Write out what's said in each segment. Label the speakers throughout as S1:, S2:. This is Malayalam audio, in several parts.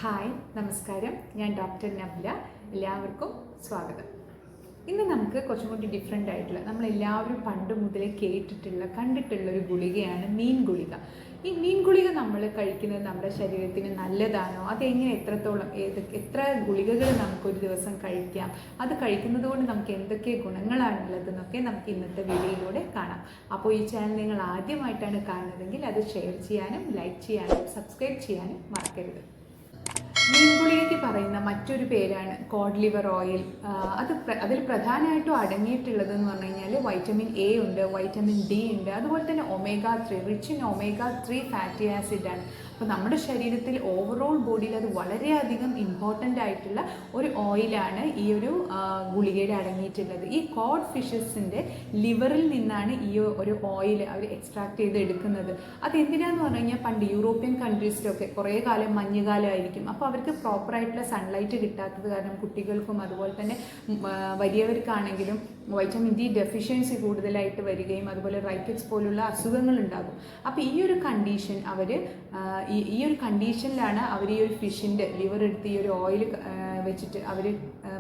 S1: ഹായ് നമസ്കാരം, ഞാൻ ഡോക്ടർ നബ്ല. എല്ലാവർക്കും സ്വാഗതം. ഇന്ന് നമുക്ക് കുറച്ചും കൂടി ഡിഫറെൻ്റ് ആയിട്ടുള്ള, നമ്മളെല്ലാവരും പണ്ട് മുതലേ കണ്ടിട്ടുള്ള ഒരു ഗുളികയാണ് മീൻ ഗുളിക. ഈ മീൻ ഗുളിക നമ്മൾ കഴിക്കുന്നത് നമ്മുടെ ശരീരത്തിന് നല്ലതാണോ, അതെങ്ങനെ എത്രത്തോളം എത്ര ഗുളികകൾ നമുക്കൊരു ദിവസം കഴിക്കാം, അത് കഴിക്കുന്നത് കൊണ്ട് നമുക്ക് എന്തൊക്കെ ഗുണങ്ങളാണുള്ളതെന്നൊക്കെ നമുക്ക് ഇന്നത്തെ വീഡിയോയിലൂടെ കാണാം. അപ്പോൾ ഈ ചാനൽ നിങ്ങൾ ആദ്യമായിട്ടാണ് കാണുന്നതെങ്കിൽ അത് ഷെയർ ചെയ്യാനും ലൈക്ക് ചെയ്യാനും സബ്സ്ക്രൈബ് ചെയ്യാനും മറക്കരുത്. മീൻ ഗുളികയ്ക്ക് പറയുന്ന മറ്റൊരു പേരാണ് കോഡ് ലിവർ ഓയിൽ. അതിൽ പ്രധാനമായിട്ടും അടങ്ങിയിട്ടുള്ളതെന്ന് പറഞ്ഞു കഴിഞ്ഞാൽ വൈറ്റമിൻ എ ഉണ്ട്, വൈറ്റമിൻ ഡി ഉണ്ട്, അതുപോലെ തന്നെ omega 3 rich in omega 3 fatty acid ആണ്. അപ്പോൾ നമ്മുടെ ശരീരത്തിൽ ഓവറോൾ ബോഡിയിൽ അത് വളരെയധികം ഇമ്പോർട്ടൻ്റ് ആയിട്ടുള്ള ഒരു ഓയിലാണ് ഈ ഒരു ഗുളികയിൽ അടങ്ങിയിട്ടുള്ളത്. ഈ കോഡ് ഫിഷസിൻ്റെ ലിവറിൽ നിന്നാണ് ഈ ഒരു ഓയിൽ അവർ എക്സ്ട്രാക്ട് ചെയ്ത് എടുക്കുന്നത്. അതെന്തിനാന്ന് പറഞ്ഞു കഴിഞ്ഞാൽ പണ്ട് യൂറോപ്യൻ കൺട്രീസിലൊക്കെ കുറേ കാലം മഞ്ഞുകാലമായിരിക്കും. അപ്പോൾ അവർക്ക് പ്രോപ്പറായിട്ടുള്ള സൺലൈറ്റ് കിട്ടാത്തത് കാരണം കുട്ടികൾക്കും അതുപോലെ തന്നെ വലിയവർക്കാണെങ്കിലും വൈറ്റമിൻ ഡി ഡെഫിഷ്യൻസി കൂടുതലായിട്ട് വരികയും അതുപോലെ റൈക്കറ്റ്സ് പോലുള്ള അസുഖങ്ങൾ ഉണ്ടാകും. അപ്പോൾ ഈ ഒരു കണ്ടീഷൻ ഈ ഒരു കണ്ടീഷനിലാണ് അവർ ഈ ഒരു ഫിഷിൻ്റെ ലിവർ എടുത്ത് ഈ ഒരു ഓയിൽ വെച്ചിട്ട് അവർ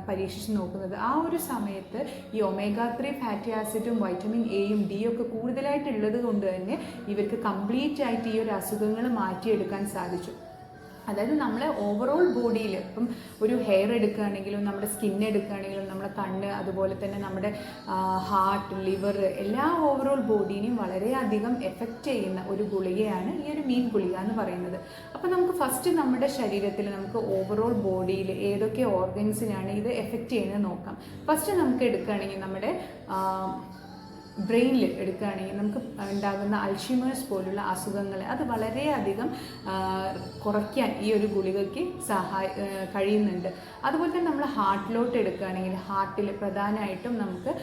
S1: പരീക്ഷിച്ച് നോക്കുന്നത്. ആ ഒരു സമയത്ത് ഈ ഒമേഗ 3 ഫാറ്റി ആസിഡും വൈറ്റമിൻ എയും ഡിയും ഒക്കെ കൂടുതലായിട്ടുള്ളത് കൊണ്ട് തന്നെ ഇവർക്ക് കംപ്ലീറ്റ് ആയിട്ട് ഈ ഒരു അസുഖങ്ങൾ മാറ്റിയെടുക്കാൻ സാധിച്ചു. അതായത് നമ്മളെ ഓവറോൾ ബോഡിയിൽ ഇപ്പം ഒരു ഹെയർ എടുക്കുകയാണെങ്കിലും നമ്മുടെ സ്കിൻ എടുക്കുകയാണെങ്കിലും നമ്മുടെ കണ്ണ് അതുപോലെ തന്നെ നമ്മുടെ ഹാർട്ട് ലിവർ എല്ലാ ഓവറോൾ ബോഡീനെയും വളരെയധികം എഫക്റ്റ് ചെയ്യുന്ന ഒരു ഗുളികയാണ് ഈ ഒരു മീൻ ഗുളിക എന്ന് പറയുന്നത്. അപ്പോൾ നമുക്ക് ഫസ്റ്റ് നമ്മുടെ ശരീരത്തിൽ നമുക്ക് ഓവറോൾ ബോഡിയിൽ ഏതൊക്കെ ഓർഗൻസിനാണ് ഇത് എഫക്റ്റ് ചെയ്യുന്നത് നോക്കാം. ഫസ്റ്റ് നമുക്ക് എടുക്കുകയാണെങ്കിൽ നമ്മുടെ ബ്രെയിനിൽ എടുക്കുകയാണെങ്കിൽ നമുക്ക് ഉണ്ടാകുന്ന അൾഷിമേഴ്സ് പോലുള്ള അസുഖങ്ങൾ അത് വളരെയധികം കുറയ്ക്കാൻ ഈ ഒരു ഗുളികയ്ക്ക് കഴിയുന്നുണ്ട്. അതുപോലെ തന്നെ നമ്മൾ ഹാർട്ടിലോട്ട് എടുക്കുകയാണെങ്കിൽ ഹാർട്ടിൽ പ്രധാനമായിട്ടും നമുക്ക്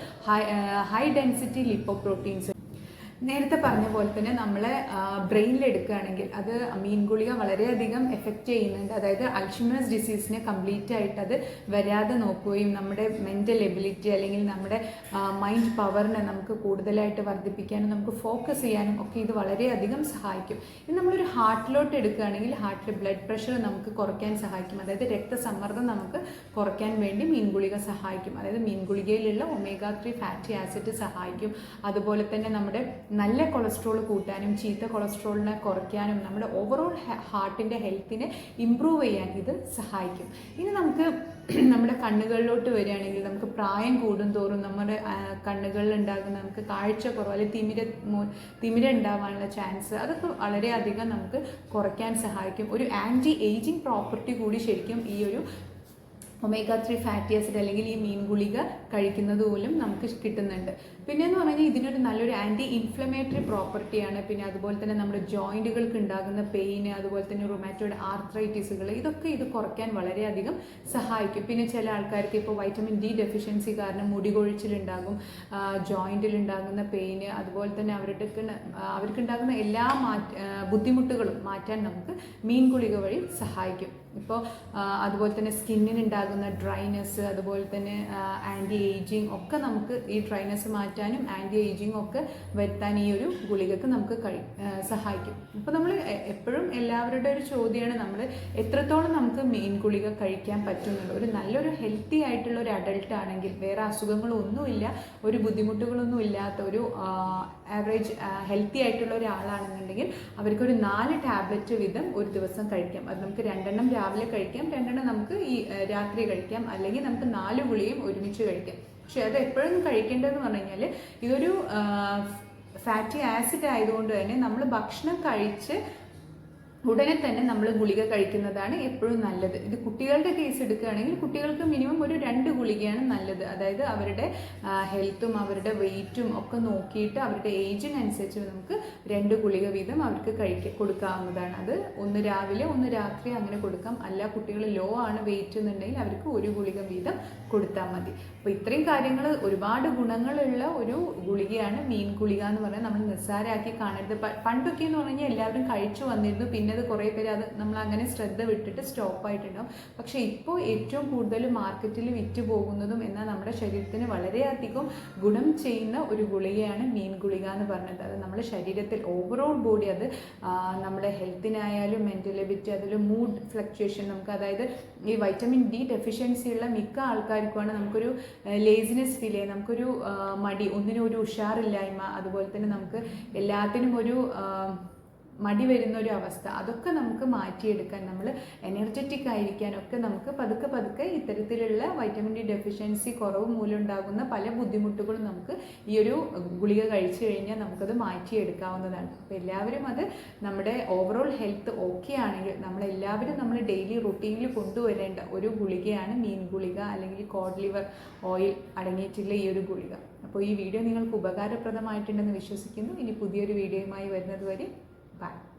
S1: ഹൈ ഡെൻസിറ്റി ലിപ്പോപ്രോട്ടീൻസ് നേരത്തെ പറഞ്ഞ പോലെ തന്നെ നമ്മളെ ബ്രെയിനിൽ എടുക്കുകയാണെങ്കിൽ അത് മീൻ ഗുളിക വളരെയധികം എഫക്റ്റ് ചെയ്യുന്നുണ്ട്. അതായത് അൾഷിമേഴ്സ് ഡിസീസിനെ കംപ്ലീറ്റ് ആയിട്ട് അത് വരാതെ നോക്കുകയും നമ്മുടെ മെൻ്റൽ എബിലിറ്റി അല്ലെങ്കിൽ നമ്മുടെ മൈൻഡ് പവറിനെ നമുക്ക് കൂടുതലായിട്ട് വർദ്ധിപ്പിക്കാനും നമുക്ക് ഫോക്കസ് ചെയ്യാനും ഒക്കെ ഇത് വളരെയധികം സഹായിക്കും. ഇത് നമ്മളൊരു ഹാർട്ടിലോട്ട് എടുക്കുകയാണെങ്കിൽ ഹാർട്ടിൽ ബ്ലഡ് പ്രഷർ നമുക്ക് കുറയ്ക്കാൻ സഹായിക്കും. അതായത് രക്തസമ്മർദ്ദം നമുക്ക് കുറയ്ക്കാൻ വേണ്ടി മീൻ ഗുളിക സഹായിക്കും. അതായത് മീൻ ഗുളികയിലുള്ള ഒമേഗ 3 ഫാറ്റി ആസിഡ് സഹായിക്കും. അതുപോലെ തന്നെ നമ്മുടെ നല്ല കൊളസ്ട്രോൾ കൂട്ടാനും ചീത്ത കൊളസ്ട്രോളിനെ കുറയ്ക്കാനും നമ്മുടെ ഓവറോൾ ഹാർട്ടിൻ്റെ ഹെൽത്തിനെ ഇമ്പ്രൂവ് ചെയ്യാൻ ഇത് സഹായിക്കും. ഇനി നമുക്ക് നമ്മുടെ കണ്ണുകളിലോട്ട് വരികയാണെങ്കിൽ നമുക്ക് പ്രായം കൂടുന്തോറും നമ്മുടെ കണ്ണുകളിൽ ഉണ്ടാകുന്ന നമുക്ക് കാഴ്ചക്കുറവ് അല്ലെങ്കിൽ തിമിര ഉണ്ടാവാനുള്ള ചാൻസ് അതൊക്കെ വളരെയധികം നമുക്ക് കുറയ്ക്കാൻ സഹായിക്കും. ഒരു ആൻറ്റി ഏജിങ് പ്രോപ്പർട്ടി കൂടി ശരിക്കും ഈ ഒരു ഒമേഗ 3 ഫാറ്റി ആസിഡ് അല്ലെങ്കിൽ ഈ മീൻ ഗുളിക കഴിക്കുന്നത് പോലും നമുക്ക് കിട്ടുന്നുണ്ട്. പിന്നെയെന്ന് പറഞ്ഞാൽ ഇതിനൊരു നല്ലൊരു ആൻറ്റി ഇൻഫ്ലമേറ്ററി പ്രോപ്പർട്ടിയാണ്. പിന്നെ അതുപോലെ തന്നെ നമ്മുടെ ജോയിൻറ്റുകൾക്ക് ഉണ്ടാകുന്ന പെയിന് അതുപോലെ തന്നെ റൊമാറ്റോയിഡ് ആർത്രൈറ്റിസുകൾ ഇതൊക്കെ ഇത് കുറയ്ക്കാൻ വളരെയധികം സഹായിക്കും. പിന്നെ ചില ആൾക്കാർക്ക് ഇപ്പോൾ വൈറ്റമിൻ ഡി ഡെഫിഷ്യൻസി കാരണം മുടി കൊഴിച്ചിലുണ്ടാകും, ജോയിൻറ്റിലുണ്ടാകുന്ന പെയിന് അതുപോലെ തന്നെ അവർക്കുണ്ടാകുന്ന എല്ലാ ബുദ്ധിമുട്ടുകളും മാറ്റാൻ നമുക്ക് മീൻ ഗുളിക വഴി സഹായിക്കും. ഇപ്പോൾ അതുപോലെ തന്നെ സ്കിന്നിനുണ്ടാകുന്ന ഡ്രൈനെസ് അതുപോലെ തന്നെ ആൻറ്റി ഏജിങ് ഒക്കെ നമുക്ക് ഈ ഡ്രൈനെസ് മാറ്റാനും ആൻറ്റി ഏജിങ് ഒക്കെ വരുത്താൻ ഈ ഒരു ഗുളികക്ക് നമുക്ക് സഹായിക്കും. അപ്പോൾ നമ്മൾ എപ്പോഴും എല്ലാവരുടെ ഒരു ചോദ്യമാണ് നമ്മൾ എത്രത്തോളം നമുക്ക് മീൻ ഗുളിക കഴിക്കാൻ പറ്റുന്നുള്ളൂ. ഒരു നല്ലൊരു ഹെൽത്തി ആയിട്ടുള്ള ഒരു അഡൾട്ട് ആണെങ്കിൽ വേറെ അസുഖങ്ങളൊന്നുമില്ല, ഒരു ബുദ്ധിമുട്ടുകളൊന്നും ഇല്ലാത്ത ഒരു ആവറേജ് ഹെൽത്തി ആയിട്ടുള്ള ഒരാളാണെന്നുണ്ടെങ്കിൽ അവർക്കൊരു 4 ടാബ്ലറ്റ് വീതം ഒരു ദിവസം കഴിക്കാം. അത് നമുക്ക് 2 രാവിലെ കഴിക്കാം, 2 നമുക്ക് ഈ രാത്രി കഴിക്കാം, അല്ലെങ്കിൽ നമുക്ക് 4 ഗുളികയും ഒരുമിച്ച് കഴിക്കാം. പക്ഷെ അത് എപ്പോഴും കഴിക്കേണ്ടതെന്ന് പറഞ്ഞു കഴിഞ്ഞാൽ ഇതൊരു ഫാറ്റി ആസിഡ് ആയതുകൊണ്ട് തന്നെ നമ്മൾ ഭക്ഷണം കഴിച്ച് ഉടനെ തന്നെ നമ്മൾ ഗുളിക കഴിക്കുന്നതാണ് എപ്പോഴും നല്ലത്. ഇത് കുട്ടികളുടെ കേസ് എടുക്കുകയാണെങ്കിൽ കുട്ടികൾക്ക് മിനിമം ഒരു 2 ഗുളികയാണ് നല്ലത്. അതായത് അവരുടെ ഹെൽത്തും അവരുടെ വെയിറ്റും ഒക്കെ നോക്കിയിട്ട് അവരുടെ ഏജിനനുസരിച്ച് നമുക്ക് 2 ഗുളിക വീതം അവർക്ക് കൊടുക്കാവുന്നതാണ്. അത് 1 രാവിലെ 1 രാത്രി അങ്ങനെ കൊടുക്കാം. അല്ല കുട്ടികൾ ലോ ആണ് വെയിറ്റ് എന്നുണ്ടെങ്കിൽ അവർക്ക് 1 ഗുളിക വീതം കൊടുത്താൽ മതി. അപ്പോൾ ഇത്രയും കാര്യങ്ങൾ ഒരുപാട് ഗുണങ്ങളുള്ള ഒരു ഗുളികയാണ് മീൻ ഗുളിക എന്ന് പറഞ്ഞാൽ നമ്മൾ നിസ്സാരമാക്കി കാണരുത്. പണ്ടൊക്കെ എന്ന് പറഞ്ഞു കഴിഞ്ഞാൽ എല്ലാവരും കഴിച്ചു വന്നിരുന്നു, പിന്നെ ചെയ്യുന്നത് കുറേ പേര് അത് നമ്മൾ അങ്ങനെ ശ്രദ്ധ വിട്ടിട്ട് സ്റ്റോപ്പായിട്ടുണ്ടാവും. പക്ഷേ ഇപ്പോൾ ഏറ്റവും കൂടുതൽ മാർക്കറ്റിൽ വിറ്റ് പോകുന്നതും എന്നാൽ നമ്മുടെ ശരീരത്തിന് വളരെയധികം ഗുണം ചെയ്യുന്ന ഒരു ഗുളികയാണ് മീൻ ഗുളിക എന്ന് പറഞ്ഞത്. അത് നമ്മുടെ ശരീരത്തിൽ ഓവറോൾ ബോഡി, അത് നമ്മുടെ ഹെൽത്തിനായാലും മെൻ്റലബിലിറ്റി, അതിൽ മൂഡ് ഫ്ലക്ച്വേഷൻ, നമുക്ക് അതായത് ഈ വൈറ്റമിൻ ഡി ഡെഫിഷ്യൻസി ഉള്ള മിക്ക ആൾക്കാർക്കുമാണ് നമുക്കൊരു ലേസിനെസ് ഫീൽ ചെയ്യുക, നമുക്കൊരു മടി, ഒന്നിനും ഒരു ഉഷാറില്ലായ്മ, അതുപോലെ തന്നെ നമുക്ക് എല്ലാത്തിനും ഒരു മടി വരുന്ന ഒരു അവസ്ഥ, അതൊക്കെ നമുക്ക് മാറ്റിയെടുക്കാൻ, നമ്മൾ എനർജറ്റിക് ആയിരിക്കാനൊക്കെ നമുക്ക് പതുക്കെ പതുക്കെ ഇത്തരത്തിലുള്ള വൈറ്റമിൻ ഡി ഡെഫിഷ്യൻസി കുറവ് മൂലം ഉണ്ടാകുന്ന പല ബുദ്ധിമുട്ടുകളും നമുക്ക് ഈ ഒരു ഗുളിക കഴിച്ചു കഴിഞ്ഞാൽ നമുക്കത് മാറ്റിയെടുക്കാവുന്നതാണ്. അപ്പോൾ എല്ലാവരും അത് നമ്മുടെ ഓവറോൾ ഹെൽത്ത് ഓക്കെ ആണെങ്കിൽ നമ്മളെല്ലാവരും നമ്മൾ ഡെയിലി റുട്ടീനിൽ കൊണ്ടുവരേണ്ട ഒരു ഗുളികയാണ് മീൻ ഗുളിക അല്ലെങ്കിൽ കോഡ് ലിവർ ഓയിൽ അടങ്ങിയിട്ടുള്ള ഈ ഒരു ഗുളിക. അപ്പോൾ ഈ വീഡിയോ നിങ്ങൾക്ക് ഉപകാരപ്രദമായിട്ടുണ്ടെന്ന് വിശ്വസിക്കുന്നു. ഇനി പുതിയൊരു വീഡിയോയുമായി വരുന്നത് വരെ bye.